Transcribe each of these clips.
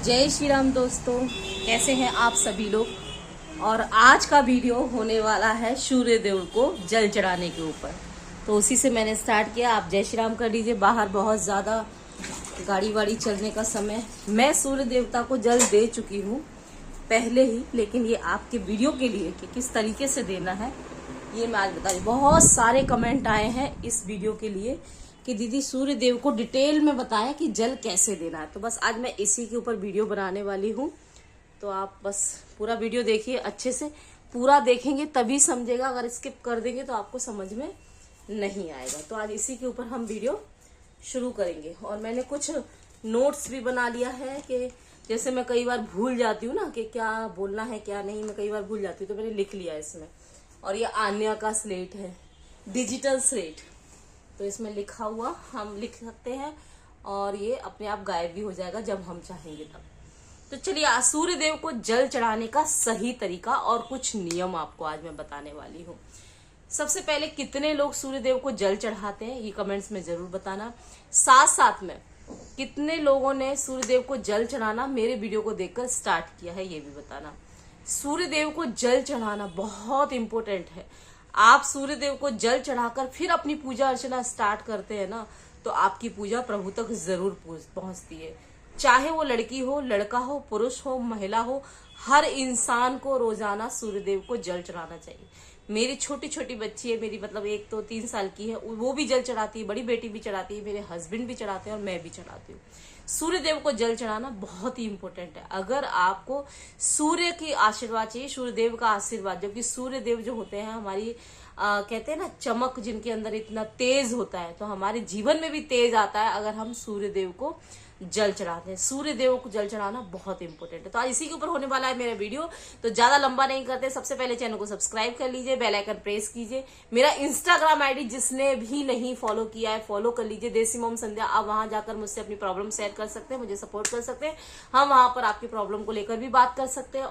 जय श्री राम दोस्तों, कैसे हैं आप सभी लोग। और आज का वीडियो होने वाला है सूर्य देव को जल चढ़ाने के ऊपर। तो उसी से मैंने स्टार्ट किया। आप जय श्री राम कर लीजिए। बाहर बहुत ज़्यादा गाड़ी वाड़ी चलने का समय। मैं सूर्य देवता को जल दे चुकी हूँ पहले ही, लेकिन ये आपके वीडियो के लिए कि किस तरीके से देना है ये मैं आज बता रही हूँ। बहुत सारे कमेंट आए हैं इस वीडियो के लिए कि दीदी सूर्य देव को डिटेल में बताया कि जल कैसे देना है। तो बस आज मैं इसी के ऊपर वीडियो बनाने वाली हूँ। तो आप बस पूरा वीडियो देखिए, अच्छे से पूरा देखेंगे तभी समझेगा। अगर स्किप कर देंगे तो आपको समझ में नहीं आएगा। तो आज इसी के ऊपर हम वीडियो शुरू करेंगे। और मैंने कुछ नोट्स भी बना लिया है कि जैसे मैं कई बार भूल जाती हूँ ना कि क्या बोलना है क्या नहीं, मैं कई बार भूल जाती हूँ, तो मैंने लिख लिया इसमें। और ये आन्या का स्लेट है, डिजिटल स्लेट, तो इसमें लिखा हुआ हम लिख सकते हैं और ये अपने आप गायब भी हो जाएगा जब हम चाहेंगे तब। तो चलिए, आज सूर्य देव को जल चढ़ाने का सही तरीका और कुछ नियम आपको आज मैं बताने वाली हूँ। सबसे पहले कितने लोग सूर्य देव को जल चढ़ाते हैं ये कमेंट्स में जरूर बताना। साथ साथ में कितने लोगों ने सूर्य देव को जल चढ़ाना मेरे वीडियो को देखकर स्टार्ट किया है ये भी बताना। सूर्य देव को जल चढ़ाना बहुत इंपॉर्टेंट है। आप सूर्य देव को जल चढ़ाकर फिर अपनी पूजा अर्चना स्टार्ट करते हैं ना, तो आपकी पूजा प्रभु तक जरूर पहुंचती है। चाहे वो लड़की हो, लड़का हो, पुरुष हो, महिला हो, हर इंसान को रोजाना सूर्य देव को जल चढ़ाना चाहिए। मेरी छोटी छोटी बच्ची है, मेरी मतलब 1 तो 3 साल की है, वो भी जल चढ़ाती है, बड़ी बेटी भी चढ़ाती है, मेरे हस्बैंड भी चढ़ाते हैं और मैं भी चढ़ाती हूँ। सूर्य देव को जल चढ़ाना बहुत ही इंपॉर्टेंट है। अगर आपको सूर्य की आशीर्वाद चाहिए, सूर्य देव का आशीर्वाद, जबकि सूर्य देव जो होते हैं हमारी कहते हैं ना चमक, जिनके अंदर इतना तेज होता है, तो हमारे जीवन में भी तेज आता है अगर हम सूर्य देव को जल चढ़ाते हैं। सूर्य देव को जल चढ़ाना बहुत इंपॉर्टेंट है। तो आज इसी के ऊपर होने वाला है मेरा वीडियो। तो ज्यादा लंबा नहीं करते, सबसे पहले चैनल को सब्सक्राइब कर लीजिए, बेल आइकन प्रेस कीजिए। मेरा इंस्टाग्राम आईडी जिसने भी नहीं फॉलो किया है फॉलो कर लीजिए, देसी मोम संध्या। आप वहां जाकर मुझसे अपनी प्रॉब्लम शेयर कर सकते हैं, मुझे सपोर्ट कर सकते हैं। हम वहां पर आपकी प्रॉब्लम को लेकर भी बात कर सकते हैं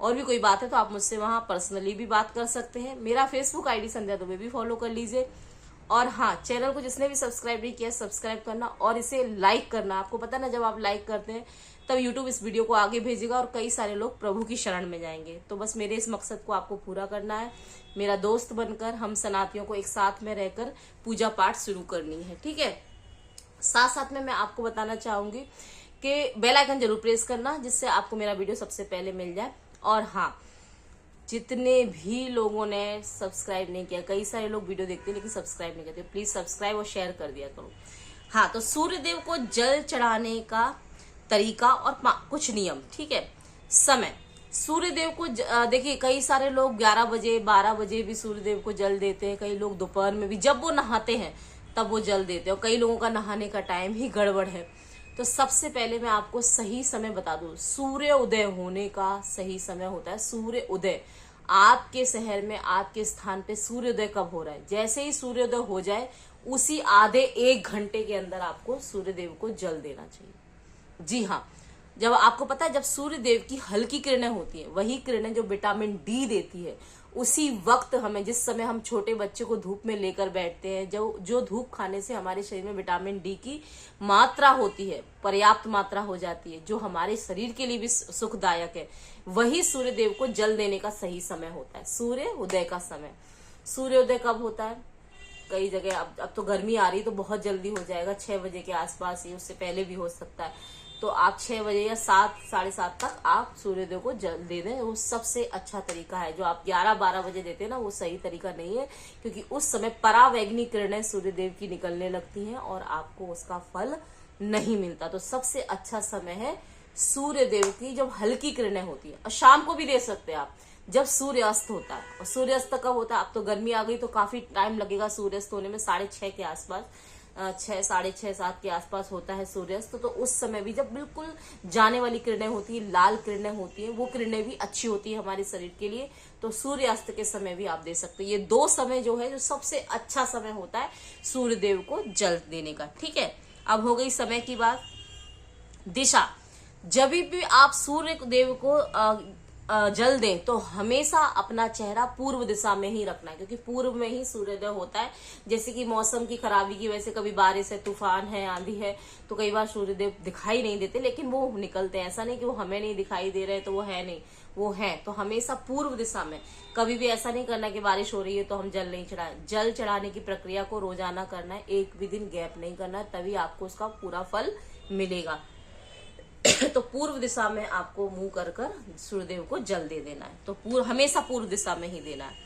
और भी कोई बात है तो आप मुझसे वहां पर्सनली भी बात कर सकते हैं। मेरा फेसबुक आईडी संध्या दुबे भी फॉलो कर लीजिए। और हाँ, चैनल को जिसने भी सब्सक्राइब नहीं किया सब्सक्राइब करना और इसे लाइक करना। आपको पता है ना, जब आप लाइक करते हैं तब यूट्यूब इस वीडियो को आगे भेजेगा और कई सारे लोग प्रभु की शरण में जाएंगे। तो बस मेरे इस मकसद को आपको पूरा करना है, मेरा दोस्त बनकर हम सनातियों को एक साथ में रहकर पूजा पाठ शुरू करनी है, ठीक है। साथ साथ में मैं आपको बताना चाहूंगी कि बेल आइकन जरूर प्रेस करना, जिससे आपको मेरा वीडियो सबसे पहले मिल जाए। और हाँ, जितने भी लोगों ने सब्सक्राइब नहीं किया, कई सारे लोग वीडियो देखते हैं लेकिन सब्सक्राइब नहीं करते, प्लीज सब्सक्राइब और शेयर कर दिया करो। हाँ, तो सूर्य देव को जल चढ़ाने का तरीका और कुछ नियम, ठीक है। समय, सूर्य देव को देखिए, कई सारे लोग 11 बजे 12 बजे भी सूर्य देव को जल देते हैं। कई लोग दोपहर में भी, जब वो नहाते हैं तब वो जल देते हैं। और कई लोगों का नहाने का टाइम ही गड़बड़ है। तो सबसे पहले मैं आपको सही समय बता दूं, सूर्य उदय होने का सही समय होता है सूर्य उदय। आपके शहर में, आपके स्थान पे सूर्योदय कब हो रहा है, जैसे ही सूर्योदय हो जाए उसी आधे 1 घंटे के अंदर आपको सूर्य देव को जल देना चाहिए। जी हाँ, जब आपको पता है, जब सूर्य देव की हल्की किरणें होती है, वही किरणें जो विटामिन डी देती है, उसी वक्त हमें, जिस समय हम छोटे बच्चे को धूप में लेकर बैठते हैं, जो धूप खाने से हमारे शरीर में विटामिन डी की मात्रा होती है, पर्याप्त मात्रा हो जाती है, जो हमारे शरीर के लिए भी सुखदायक है, वही सूर्य देव को जल देने का सही समय होता है, सूर्य उदय का समय। सूर्योदय कब होता है? कई जगह अब तो गर्मी आ रही है तो बहुत जल्दी हो जाएगा, 6 बजे के आसपास ही, उससे पहले भी हो सकता है। तो आप 6 बजे या 7 साढ़े 7 तक आप सूर्योदय को जल दे दें, वो सबसे अच्छा तरीका है। जो आप 11-12 बजे देते हैं ना, वो सही तरीका नहीं है, क्योंकि उस समय परावैग्निक किरणें सूर्यदेव की निकलने लगती हैं और आपको उसका फल नहीं मिलता। तो सबसे अच्छा समय है सूर्यदेव की जब हल्की किरणें होती है। और शाम को भी दे सकते हैं आप, जब सूर्यास्त होता है। और सूर्यास्त कब होता है? अब तो गर्मी आ गई तो काफी टाइम लगेगा सूर्यास्त होने में, 6:30 के आसपास, 6 साढ़े 6 7 के आसपास होता है सूर्यास्त। तो उस समय भी जब बिल्कुल जाने वाली किरणें होती है, लाल किरणें होती है, वो किरणें भी अच्छी होती है हमारे शरीर के लिए। तो सूर्यास्त के समय भी आप दे सकते हैं। ये 2 समय जो है, जो सबसे अच्छा समय होता है सूर्य देव को जल देने का, ठीक है। अब हो गई समय की बात। दिशा, जब भी आप सूर्य देव को जल दें तो हमेशा अपना चेहरा पूर्व दिशा में ही रखना है, क्योंकि पूर्व में ही सूर्योदय होता है। जैसे कि मौसम की खराबी की वजह से कभी बारिश है, तूफान है, आंधी है, तो कई बार सूर्यदेव दिखाई नहीं देते, लेकिन वो निकलते हैं। ऐसा नहीं कि वो हमें नहीं दिखाई दे रहे तो वो है नहीं, वो है। तो हमेशा पूर्व दिशा में, कभी भी ऐसा नहीं करना कि बारिश हो रही है तो हम जल नहीं चढ़ाएं। जल चढ़ाने की प्रक्रिया को रोजाना करना है, एक भी दिन गैप नहीं करना है, तभी आपको उसका पूरा फल मिलेगा। तो पूर्व दिशा में आपको मुंह कर कर सूर्यदेव को जल दे देना है। तो हमेशा पूर्व दिशा में ही देना है,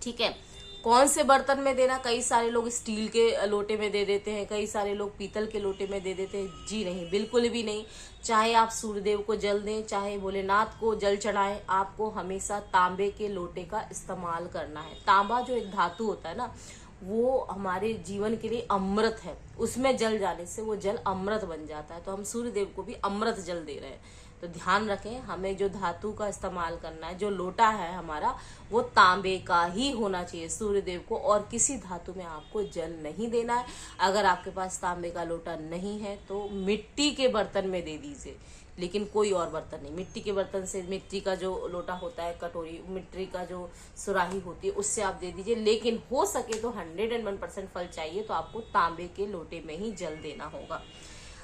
ठीक है। कौन से बर्तन में देना? कई सारे लोग स्टील के लोटे में दे देते हैं, कई सारे लोग पीतल के लोटे में दे देते हैं। जी नहीं, बिल्कुल भी नहीं। चाहे आप सूर्यदेव को जल दें, चाहे भोलेनाथ को जल चढ़ाएं, आपको हमेशा तांबे के लोटे का इस्तेमाल करना है। तांबा जो एक धातु होता है ना, वो हमारे जीवन के लिए अमृत है। उसमें जल जाने से वो जल अमृत बन जाता है। तो हम सूर्यदेव को भी अमृत जल दे रहे हैं। तो ध्यान रखें, हमें जो धातु का इस्तेमाल करना है, जो लोटा है हमारा, वो तांबे का ही होना चाहिए सूर्यदेव को, और किसी धातु में आपको जल नहीं देना है। अगर आपके पास तांबे का लोटा नहीं है तो मिट्टी के बर्तन में दे दीजिए, लेकिन कोई और बर्तन नहीं। मिट्टी के बर्तन से, मिट्टी का जो लोटा होता है, कटोरी, मिट्टी का जो सुराही होती है, उससे आप दे दीजिए। लेकिन हो सके तो 101% फल चाहिए तो आपको तांबे के लोटे में ही जल देना होगा।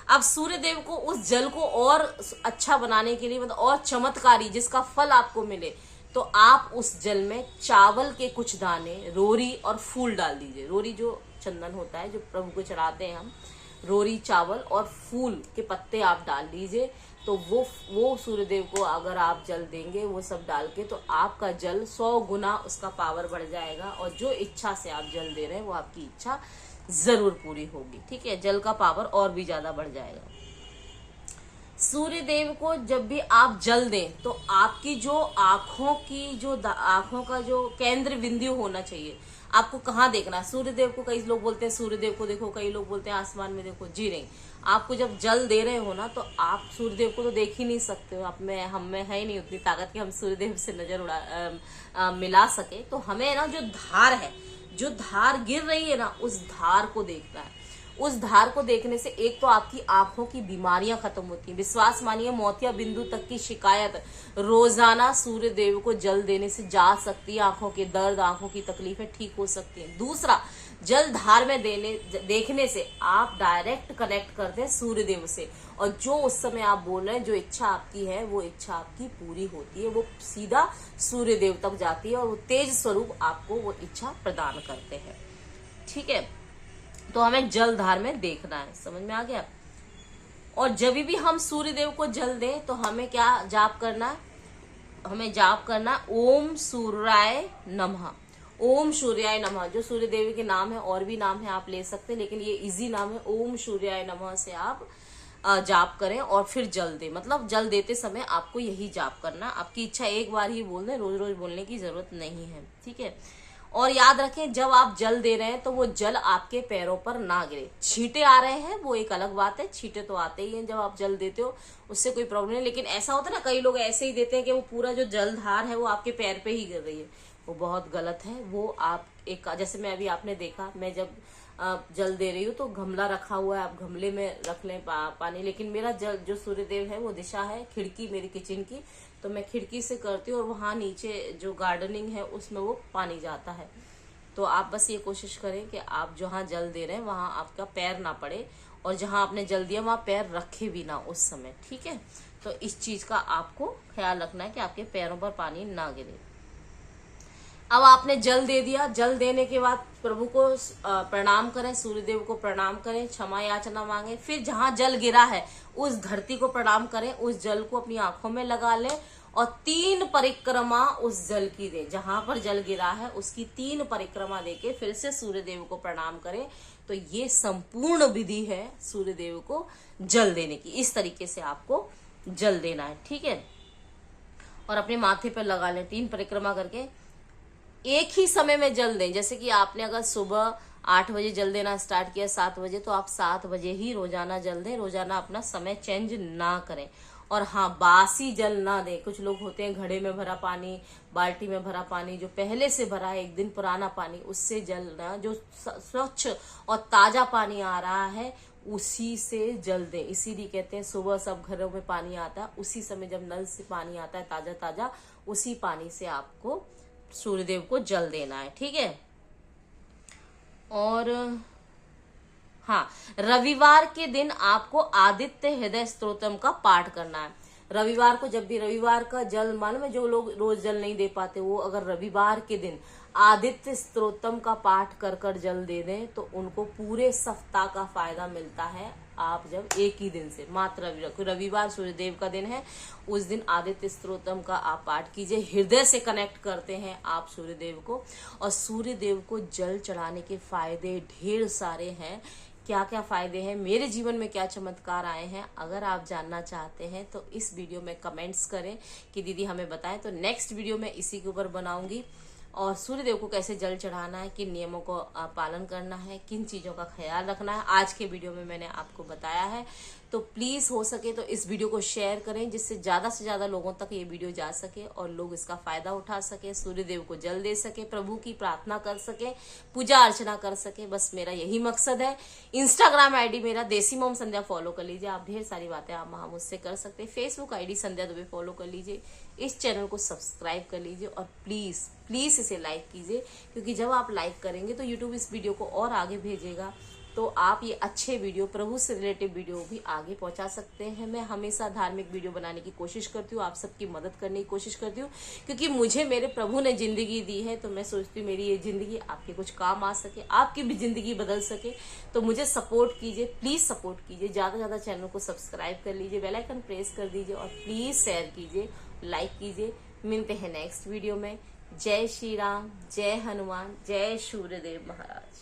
अब सूर्यदेव को, उस जल को और अच्छा बनाने के लिए, मतलब और चमत्कारी, जिसका फल आपको मिले, तो आप उस जल में चावल के कुछ दाने, रोरी और फूल डाल दीजिए। रोरी जो चंदन होता है जो प्रभु को चढ़ाते हैं हम, रोरी, चावल और फूल के पत्ते आप डाल लीजिए। तो वो सूर्यदेव को अगर आप जल देंगे वो सब डाल के, तो आपका जल 100 गुना उसका पावर बढ़ जाएगा, और जो इच्छा से आप जल दे रहे हैं वो आपकी इच्छा जरूर पूरी होगी, ठीक है। जल का पावर और भी ज्यादा बढ़ जाएगा। सूर्यदेव को जब भी आप जल दें तो आपकी जो आंखों का जो केंद्र बिंदु होना चाहिए, आपको कहाँ देखना है सूर्यदेव को। कई लोग बोलते हैं सूर्यदेव को देखो, कई लोग बोलते हैं आसमान में देखो। जी नहीं, आपको जब जल दे रहे हो ना, तो आप सूर्यदेव को तो देख ही नहीं सकते हो। हम में है ही नहीं उतनी ताकत कि हम सूर्यदेव से नजर मिला सके। तो हमें ना जो धार है, जो धार गिर रही है ना, उस धार को देखना है। उस धार को देखने से एक तो आपकी आंखों की बीमारियां खत्म होती हैं। विश्वास मानिए, मोतिया बिंदु तक की शिकायत रोजाना सूर्य देव को जल देने से जा सकती है। आंखों के दर्द, आंखों की तकलीफें ठीक हो सकती हैं। दूसरा, जल धार में देखने से आप डायरेक्ट कनेक्ट करते हैं सूर्य देव से, और जो उस समय आप बोल रहे हैं, जो इच्छा आपकी है, वो इच्छा आपकी पूरी होती है। वो सीधा सूर्य देव तक जाती है, और वो तेज स्वरूप आपको वो इच्छा प्रदान करते हैं, ठीक है। तो हमें जल धार में देखना है, समझ में आ गया। और जब भी हम सूर्य देव को जल दें तो हमें क्या जाप करना है? हमें जाप करना ओम सूर्याय नमः। ओम सूर्याय नमः, जो सूर्य देव के नाम है, और भी नाम है आप ले सकते हैं, लेकिन ये इजी नाम है। ओम सूर्याय नमः से आप जाप करें और फिर जल दें। मतलब जल देते समय आपको यही जाप करना। आपकी इच्छा एक बार ही बोल दें, रोज रोज बोलने की जरूरत नहीं है, ठीक है। और याद रखें, जब आप जल दे रहे हैं तो वो जल आपके पैरों पर ना गिरे। छींटे आ रहे हैं वो एक अलग बात है, छींटे तो आते ही हैं जब आप जल देते हो, उससे कोई प्रॉब्लम नहीं। लेकिन ऐसा होता है ना, कई लोग ऐसे ही देते हैं कि वो पूरा जो जलधार है वो आपके पैर पे ही गिर रही है, वो बहुत गलत है। वो आप एक, जैसे मैं अभी आपने देखा, मैं जब जल दे रही हूँ तो गमला रखा हुआ है, आप गमले में रख लें पानी। लेकिन मेरा जल जो सूर्यदेव है वो दिशा है खिड़की मेरी किचन की, तो मैं खिड़की से करती हूँ, और वहां नीचे जो गार्डनिंग है उसमें वो पानी जाता है। तो आप बस ये कोशिश करें कि आप जहाँ जल दे रहे हैं वहां आपका पैर ना पड़े, और जहां आपने जल दिया वहां पैर रखे भी ना उस समय, ठीक है। तो इस चीज का आपको ख्याल रखना है कि आपके पैरों पर पानी ना गिरे। अब आपने जल दे दिया, जल देने के बाद प्रभु को प्रणाम करें, सूर्यदेव को प्रणाम करें, क्षमा याचना मांगे। फिर जहां जल गिरा है उस धरती को प्रणाम करें, उस जल को अपनी आंखों में लगा लें, और 3 परिक्रमा उस जल की दें। जहां पर जल गिरा है उसकी 3 परिक्रमा देके फिर से सूर्यदेव को प्रणाम करें। तो ये संपूर्ण विधि है सूर्यदेव को जल देने की। इस तरीके से आपको जल देना है, ठीक है। और अपने माथे पर लगा लें 3 परिक्रमा करके। एक ही समय में जल दें। जैसे कि आपने अगर सुबह 8 बजे जल देना स्टार्ट किया 7 बजे, तो आप 7 बजे ही रोजाना जल दें। रोजाना अपना समय चेंज ना करें। और हाँ, बासी जल ना दें। कुछ लोग होते हैं घड़े में भरा पानी, बाल्टी में भरा पानी, जो पहले से भरा है, एक दिन पुराना पानी, उससे जल ना। जो स्वच्छ और ताजा पानी आ रहा है उसी से जल दें। इसीलिए कहते हैं सुबह सब घरों में पानी आता है, उसी समय जब नल से पानी आता है ताजा ताजा, उसी पानी से आपको सूर्यदेव को जल देना है। ठीक है। और हाँ, रविवार के दिन आपको आदित्य हृदय स्तोत्रम का पाठ करना है। रविवार को, जब भी रविवार का जल, मालूम है जो लोग रोज जल नहीं दे पाते, वो अगर रविवार के दिन आदित्य स्तोत्रम का पाठ कर कर जल दे दें तो उनको पूरे सप्ताह का फायदा मिलता है। आप जब एक ही दिन से, मात्र रविवार सूर्यदेव का दिन है, उस दिन आदित्य स्तोत्रम का आप पाठ कीजिए। हृदय से कनेक्ट करते हैं आप सूर्यदेव को, और सूर्यदेव को जल चढ़ाने के फायदे ढेर सारे हैं। क्या क्या फायदे हैं, मेरे जीवन में क्या चमत्कार आए हैं, अगर आप जानना चाहते हैं तो इस वीडियो में कमेंट्स करें कि दीदी हमें बताएं, तो नेक्स्ट वीडियो में इसी के ऊपर बनाऊंगी। और सूर्यदेव को कैसे जल चढ़ाना है, किन नियमों को पालन करना है, किन चीजों का ख्याल रखना है, आज के वीडियो में मैंने आपको बताया है। तो प्लीज हो सके तो इस वीडियो को शेयर करें, जिससे ज्यादा से ज्यादा लोगों तक ये वीडियो जा सके और लोग इसका फायदा उठा सके, सूर्यदेव को जल दे सके, प्रभु की प्रार्थना कर सके, पूजा अर्चना कर सके। बस मेरा यही मकसद है। इंस्टाग्राम आईडी मेरा देसी मॉम संध्या फॉलो कर लीजिए, आप ढेर सारी बातें आप वहां मुझसे कर सकते हैं। फेसबुक आईडी संध्या दुबे फॉलो कर लीजिए, इस चैनल को सब्सक्राइब कर लीजिए, और प्लीज प्लीज इसे लाइक कीजिए, क्योंकि जब आप लाइक करेंगे तो यूट्यूब इस वीडियो को और आगे भेजेगा, तो आप ये अच्छे वीडियो, प्रभु से रिलेटेड वीडियो भी आगे पहुंचा सकते हैं। मैं हमेशा धार्मिक वीडियो बनाने की कोशिश करती हूँ, आप सबकी मदद करने की कोशिश करती हूँ, क्योंकि मुझे मेरे प्रभु ने जिंदगी दी है, तो मैं सोचती हूँ मेरी ये जिंदगी आपके कुछ काम आ सके, आपकी भी जिंदगी बदल सके। तो मुझे सपोर्ट कीजिए, प्लीज सपोर्ट कीजिए, ज्यादा से ज्यादा चैनल को सब्सक्राइब कर लीजिए, बेल आइकन प्रेस कर दीजिए, और प्लीज शेयर कीजिए, लाइक कीजिए। मिलते हैं नेक्स्ट वीडियो में। जय श्री राम, जय हनुमान, जय सूर्यदेव महाराज।